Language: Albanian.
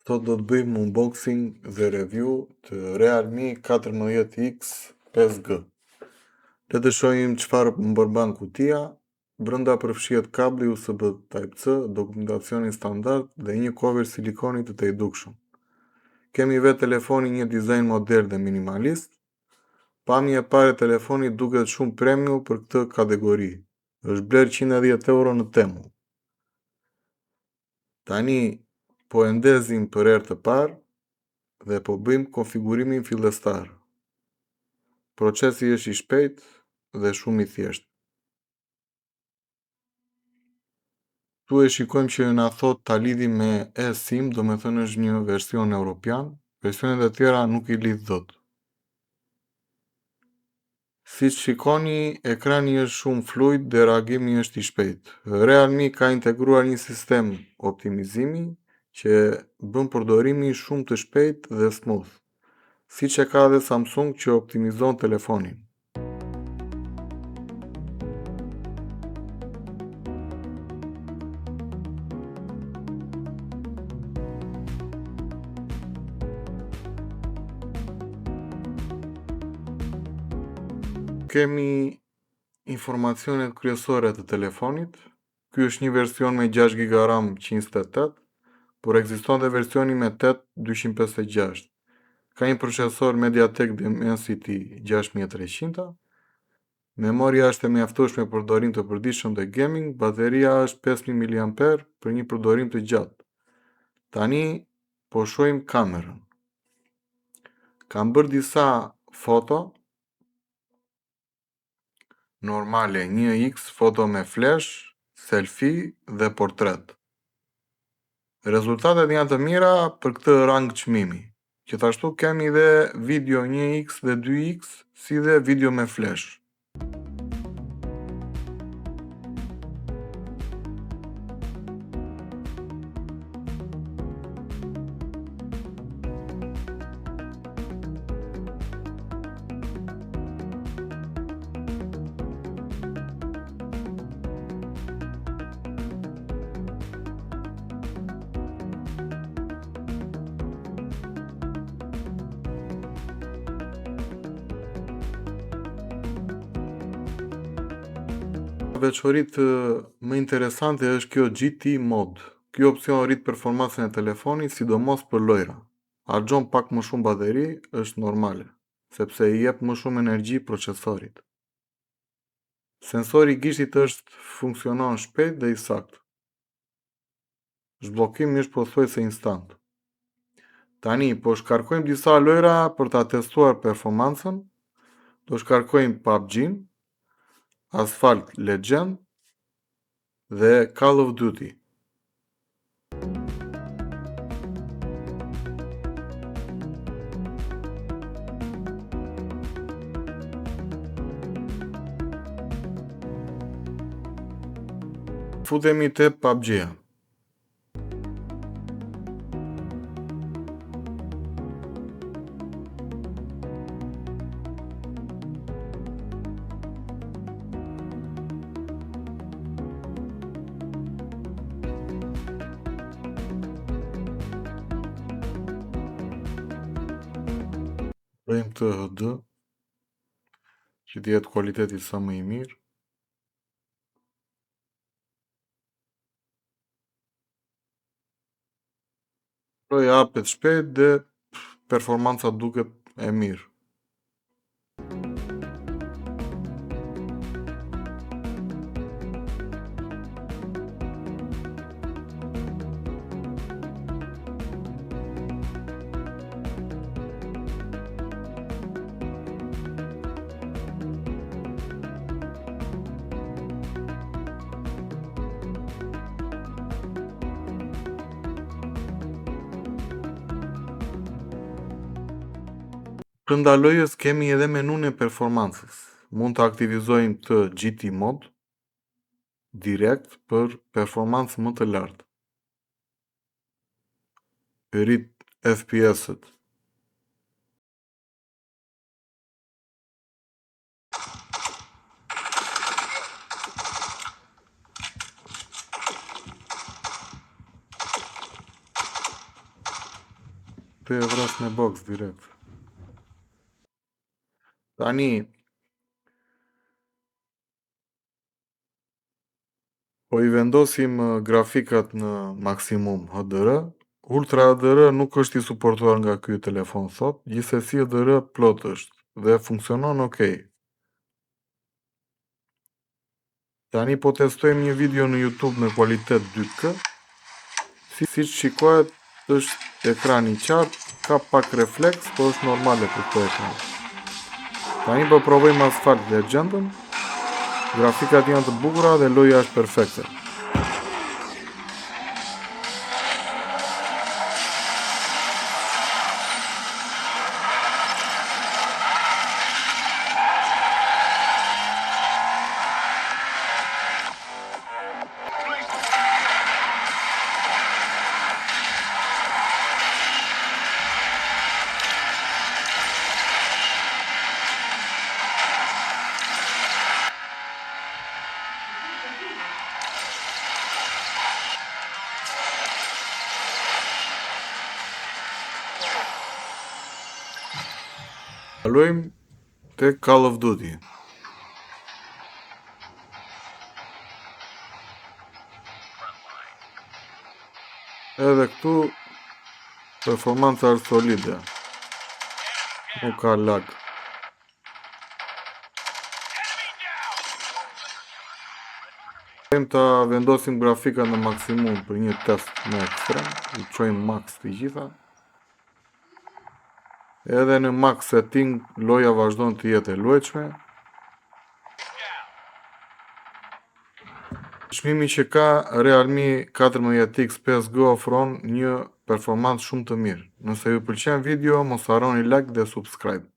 Sot do të bëjmë unboxing dhe review të Realme 14X 5G. Le të shohim çfarë më përmban kutia. Brenda përfshihet kabli USB Type-C, dokumentacioni standard dhe një cover silikoni të tejdukshëm. Kemi vetë telefoni një dizajn modern dhe minimalist. Pamja e parë e telefonit duket shumë premium për këtë kategori. Është bler 110 euro në Temu. Tani po e ndezim për herë të parë dhe po bëjmë konfigurimin fillestar. Procesi është i shpejtë dhe shumë i thjeshtë. Tu e shikojmë që na thot ta lidhim me eSIM, do me thënë është një version europian, versionet e tjera nuk i lidh dot. Si shikoni, ekrani është shumë fluid dhe reagimi është i shpejtë. Realme ka integruar një sistem optimizimi që bën përdorimin shumë të shpejtë dhe smooth, siç e ka dhe Samsung që optimizon telefonin. Kemi informacionet kryesore të telefonit. Ky është një version me 6 GB RAM 128, por ekziston dhe versioni me 8 256. Ka një procesor MediaTek Dimensity 6300. Memoria është e mjaftueshme për përdorim të përditshëm dhe gaming. Bateria është 5000 mAh për një përdorim të gjatë. Tani po shohim kamerën. Kam bërë disa foto normale 1x, foto me flash, selfie dhe portret. Rezultatet janë të mira për këtë rang çmimi. Gjithashtu kemi dhe video 1x dhe 2x, si dhe video me flash. Veçoritë më interesante është kjo GT Mode. Ky opsion rrit performancën e telefonit, sidomos për lojra. Harxhon pak më shumë bateri, është normale, sepse i jep më shumë energji procesorit. Sensori i gishtit funksionon shpejt dhe i saktë. Zhbllokimi është pothuajse instant. Tani po shkarkojmë disa lojra për ta testuar performancën. Do shkarkojmë PUBG-n, Asphalt Legend dhe Call of Duty. Futemi te PUBG-a. Bëjmë këtë HD që të jetë kualiteti sa më i mirë. Loja hapet shpejt dhe performanca duket e mirë. Brenda lojës kemi edhe menun e performancës. Mund të aktivizojmë të GT Mode direkt për performancë më të lartë. Rrit FPS-ët. Të e vras në box direkt. Tani, po i vendosim grafikat në maksimum HDR. Ultra HDR nuk është i suportuar nga ky telefon sot, gjithsesi HDR plot është dhe funksionon okej. Tani po testojmë një video në YouTube me kualitet 2K. Si shikohet, është ekran i qartë, ka pak refleks, po është normale për këtë ekran. Tani po provojmë Asphalt Legendën. Grafikat janë të bukura dhe loja është perfekte. Kalojmë tek Call of Duty. Edhe këtu performanca është solide. Nuk ka lag. Ta vendosim grafikat në maksimum për një test më ekstrem. I çojmë max të gjitha. Edhe në max setting loja vazhdon të jetë e luajtshme. Çmimi që ka Realme 14X 5G ofron një performancë shumë të mirë. Nëse ju pëlqen video, mos harroni like dhe subscribe.